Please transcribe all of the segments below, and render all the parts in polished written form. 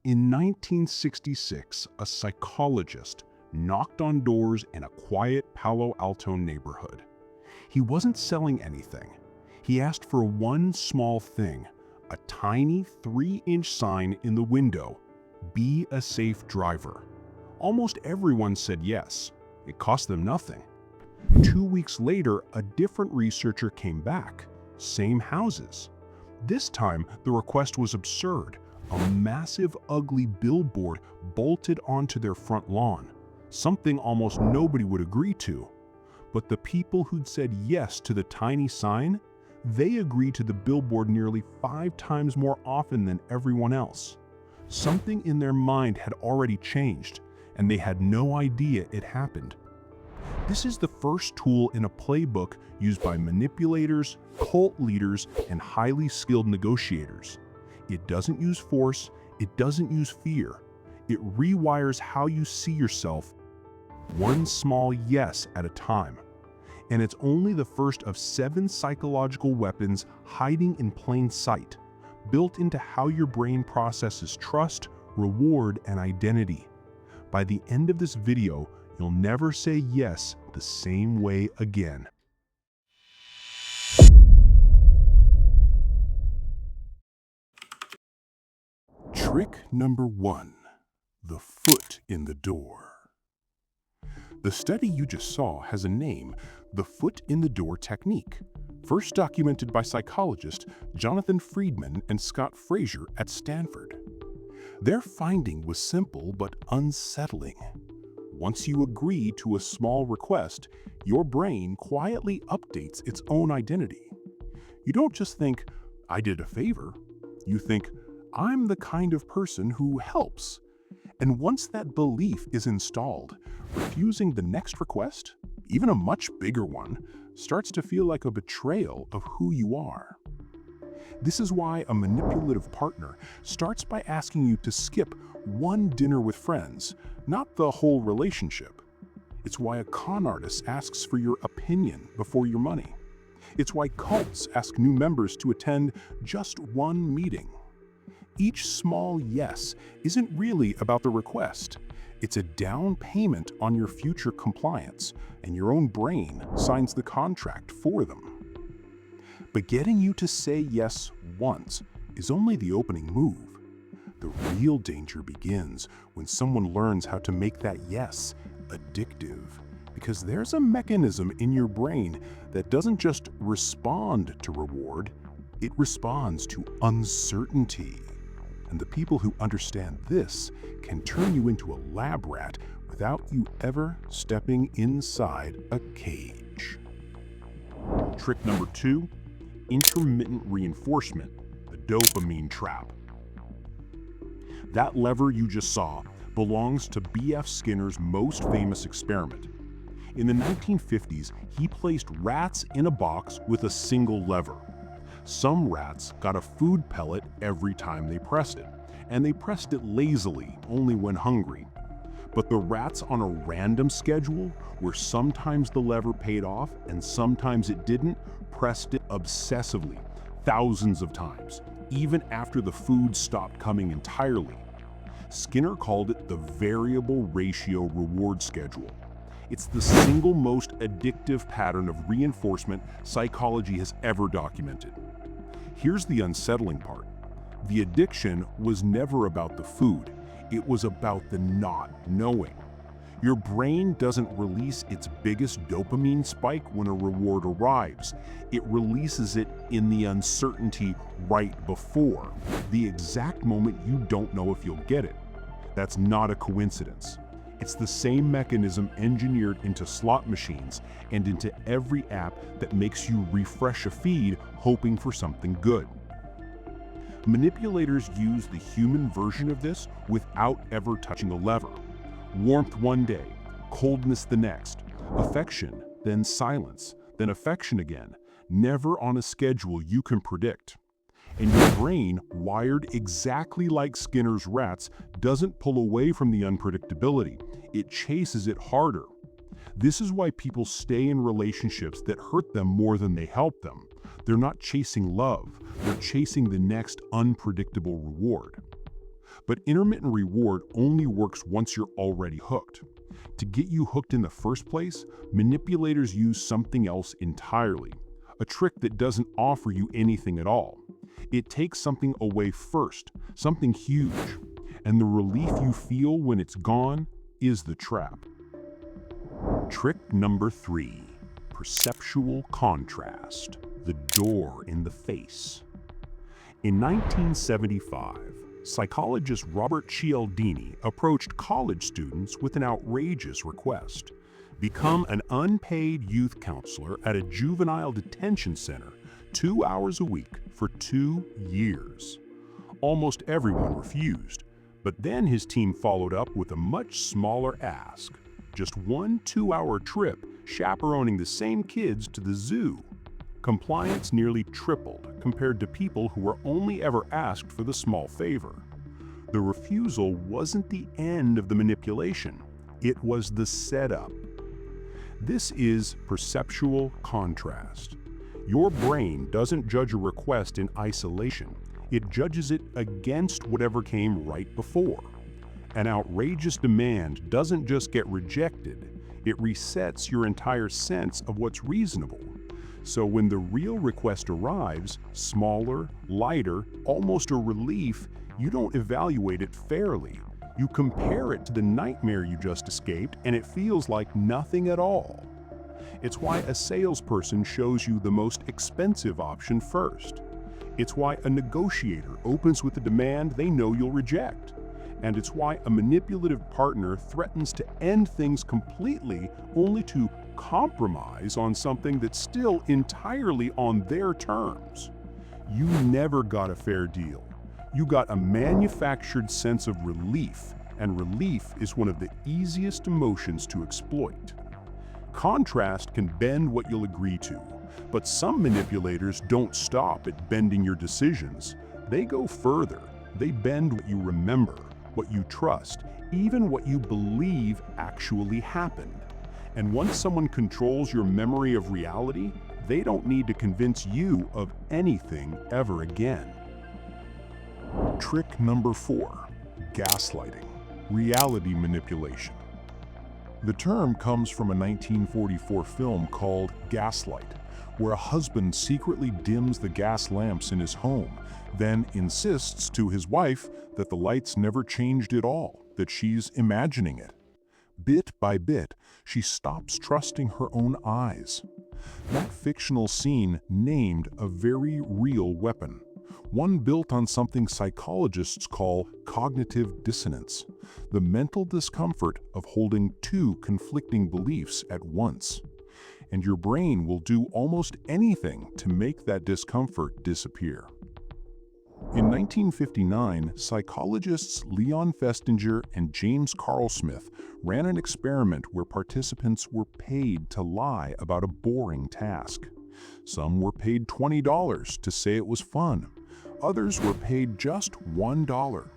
In 1966, a psychologist knocked on doors in a quiet Palo Alto neighborhood. He wasn't selling anything. He asked for one small thing, a tiny 3-inch sign in the window, "Be a safe driver." Almost everyone said yes. It cost them nothing. 2 weeks later, a different researcher came back. Same houses. This time, the request was absurd. A massive, ugly billboard bolted onto their front lawn, something almost nobody would agree to. But the people who'd said yes to the tiny sign, they agreed to the billboard nearly 5 times more often than everyone else. Something in their mind had already changed, and they had no idea it happened. This is the first tool in a playbook used by manipulators, cult leaders, and highly skilled negotiators. It doesn't use force, it doesn't use fear. It rewires how you see yourself, one small yes at a time. And it's only the first of 7 psychological weapons hiding in plain sight, built into how your brain processes trust, reward, and identity. By the end of this video, you'll never say yes the same way again. Trick number 1, the foot in the door. The study you just saw has a name, the foot in the door technique, first documented by psychologist Jonathan Freedman and Scott Fraser at Stanford. Their finding was simple but unsettling. Once you agree to a small request, your brain quietly updates its own identity. You don't just think, "I did a favor." You think, "I'm the kind of person who helps." And once that belief is installed, refusing the next request, even a much bigger one, starts to feel like a betrayal of who you are. This is why a manipulative partner starts by asking you to skip one dinner with friends, not the whole relationship. It's why a con artist asks for your opinion before your money. It's why cults ask new members to attend just one meeting. Each small yes isn't really about the request. It's a down payment on your future compliance, and your own brain signs the contract for them. But getting you to say yes once is only the opening move. The real danger begins when someone learns how to make that yes addictive, because there's a mechanism in your brain that doesn't just respond to reward, it responds to uncertainty. And the people who understand this can turn you into a lab rat without you ever stepping inside a cage. Trick number 2, intermittent reinforcement, the dopamine trap. That lever you just saw belongs to B.F. Skinner's most famous experiment. In the 1950s, he placed rats in a box with a single lever. Some rats got a food pellet every time they pressed it, and they pressed it lazily, only when hungry. But the rats on a random schedule, where sometimes the lever paid off and sometimes it didn't, pressed it obsessively, thousands of times, even after the food stopped coming entirely. Skinner called it the variable ratio reward schedule. It's the single most addictive pattern of reinforcement psychology has ever documented. Here's the unsettling part. The addiction was never about the food. It was about the not knowing. Your brain doesn't release its biggest dopamine spike when a reward arrives. It releases it in the uncertainty right before, the exact moment you don't know if you'll get it. That's not a coincidence. It's the same mechanism engineered into slot machines and into every app that makes you refresh a feed hoping for something good. Manipulators use the human version of this without ever touching a lever. Warmth one day, coldness the next, affection, then silence, then affection again, never on a schedule you can predict. And your brain, wired exactly like Skinner's rats, doesn't pull away from the unpredictability. It chases it harder. This is why people stay in relationships that hurt them more than they help them. They're not chasing love, they're chasing the next unpredictable reward. But intermittent reward only works once you're already hooked. To get you hooked in the first place, manipulators use something else entirely, a trick that doesn't offer you anything at all. It takes something away first, something huge, and the relief you feel when it's gone is the trap. Trick number 3, perceptual contrast, the door in the face. In 1975, psychologist Robert Cialdini approached college students with an outrageous request: become an unpaid youth counselor at a juvenile detention center 2 hours a week for 2 years. Almost everyone refused, but then his team followed up with a much smaller ask: just one 2-hour trip chaperoning the same kids to the zoo. Compliance nearly tripled compared to people who were only ever asked for the small favor. The refusal wasn't the end of the manipulation, it was the setup. This is perceptual contrast. Your brain doesn't judge a request in isolation, it judges it against whatever came right before. An outrageous demand doesn't just get rejected, it resets your entire sense of what's reasonable. So when the real request arrives, smaller, lighter, almost a relief, you don't evaluate it fairly. You compare it to the nightmare you just escaped, and it feels like nothing at all. It's why a salesperson shows you the most expensive option first. It's why a negotiator opens with a demand they know you'll reject. And it's why a manipulative partner threatens to end things completely only to compromise on something that's still entirely on their terms. You never got a fair deal. You got a manufactured sense of relief, and relief is one of the easiest emotions to exploit. Contrast can bend what you'll agree to, but some manipulators don't stop at bending your decisions. They go further. They bend what you remember, what you trust, even what you believe actually happened. And once someone controls your memory of reality, they don't need to convince you of anything ever again. Trick number 4, gaslighting, reality manipulation. The term comes from a 1944 film called Gaslight, where a husband secretly dims the gas lamps in his home, then insists to his wife that the lights never changed at all, that she's imagining it. Bit by bit, she stops trusting her own eyes. That fictional scene named a very real weapon, one built on something psychologists call cognitive dissonance, the mental discomfort of holding two conflicting beliefs at once. And your brain will do almost anything to make that discomfort disappear. In 1959, psychologists Leon Festinger and James Carl Smith ran an experiment where participants were paid to lie about a boring task. Some were paid $20 to say it was fun. Others were paid just $1.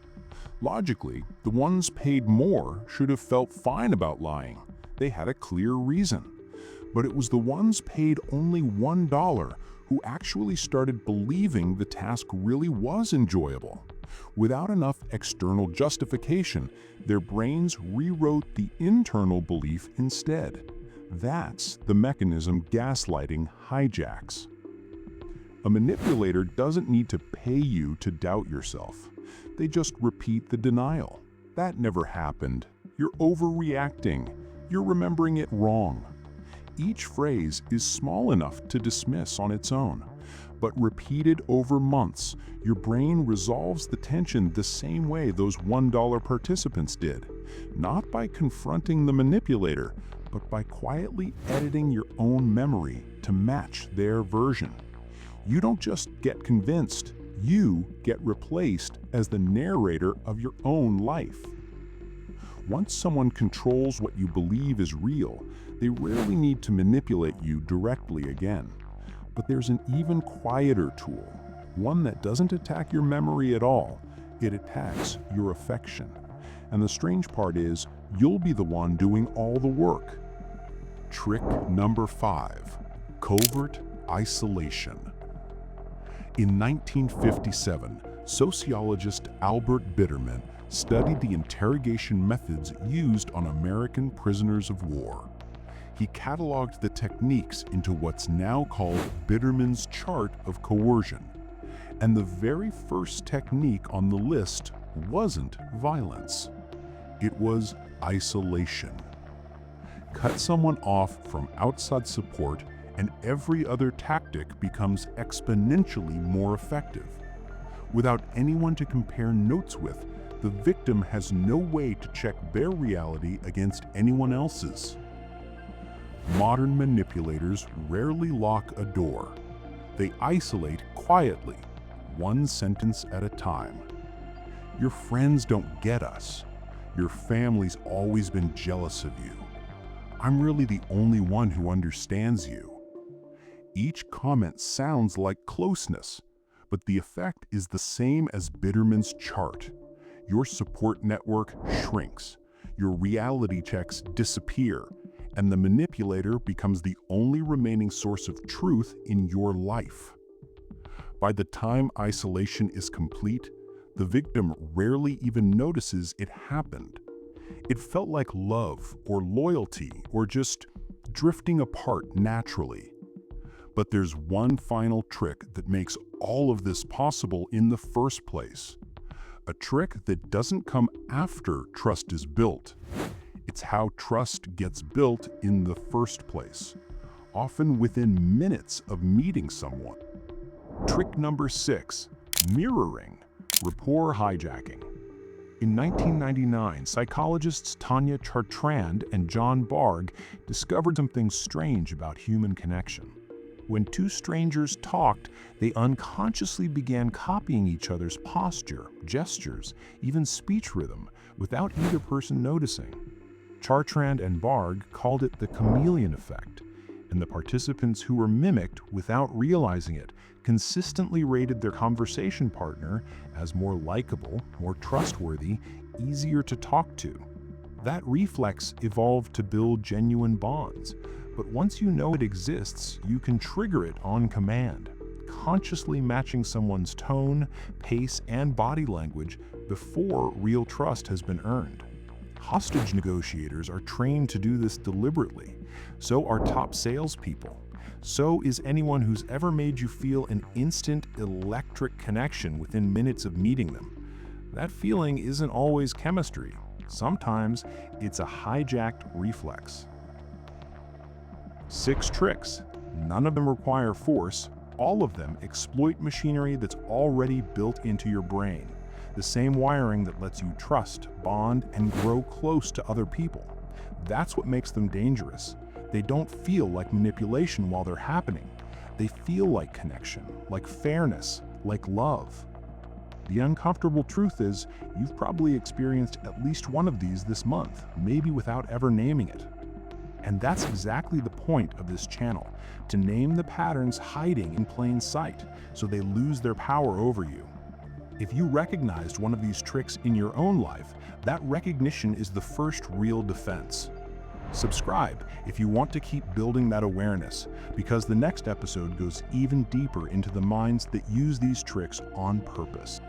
Logically, the ones paid more should have felt fine about lying. They had a clear reason. But it was the ones paid only $1 who actually started believing the task really was enjoyable. Without enough external justification, their brains rewrote the internal belief instead. That's the mechanism gaslighting hijacks. A manipulator doesn't need to pay you to doubt yourself. They just repeat the denial. That never happened. You're overreacting. You're remembering it wrong. Each phrase is small enough to dismiss on its own, but repeated over months, your brain resolves the tension the same way those $1 participants did, not by confronting the manipulator, but by quietly editing your own memory to match their version. You don't just get convinced, you get replaced as the narrator of your own life. Once someone controls what you believe is real, they rarely need to manipulate you directly again. But there's an even quieter tool, one that doesn't attack your memory at all. It attacks your affection. And the strange part is, you'll be the one doing all the work. Trick number 5, covert isolation. In 1957, Sociologist Albert Bitterman studied the interrogation methods used on American prisoners of war. He cataloged the techniques into what's now called Bitterman's chart of coercion. And the very first technique on the list wasn't violence. It was isolation. Cut someone off from outside support, and every other tactic becomes exponentially more effective. Without anyone to compare notes with, the victim has no way to check their reality against anyone else's. Modern manipulators rarely lock a door. They isolate quietly, one sentence at a time. Your friends don't get us. Your family's always been jealous of you. I'm really the only one who understands you. Each comment sounds like closeness, but the effect is the same as Bitterman's chart. Your support network shrinks, your reality checks disappear, and the manipulator becomes the only remaining source of truth in your life. By the time isolation is complete, the victim rarely even notices it happened. It felt like love or loyalty or just drifting apart naturally. But there's one final trick that makes all of this possible in the first place. A trick that doesn't come after trust is built. It's how trust gets built in the first place, often within minutes of meeting someone. Trick number 6, mirroring, rapport hijacking. In 1999, psychologists Tanya Chartrand and John Bargh discovered something strange about human connection. When two strangers talked, they unconsciously began copying each other's posture, gestures, even speech rhythm, without either person noticing. Chartrand and Bargh called it the chameleon effect, and the participants who were mimicked without realizing it consistently rated their conversation partner as more likable, more trustworthy, easier to talk to. That reflex evolved to build genuine bonds, but once you know it exists, you can trigger it on command, consciously matching someone's tone, pace, and body language before real trust has been earned. Hostage negotiators are trained to do this deliberately. So are top salespeople. So is anyone who's ever made you feel an instant electric connection within minutes of meeting them. That feeling isn't always chemistry. Sometimes it's a hijacked reflex. 6 tricks. None of them require force. All of them exploit machinery that's already built into your brain. The same wiring that lets you trust, bond, and grow close to other people. That's what makes them dangerous. They don't feel like manipulation while they're happening. They feel like connection, like fairness, like love. The uncomfortable truth is, you've probably experienced at least one of these this month, maybe without ever naming it. And that's exactly the point of this channel, to name the patterns hiding in plain sight, so they lose their power over you. If you recognized one of these tricks in your own life, that recognition is the first real defense. Subscribe if you want to keep building that awareness, because the next episode goes even deeper into the minds that use these tricks on purpose.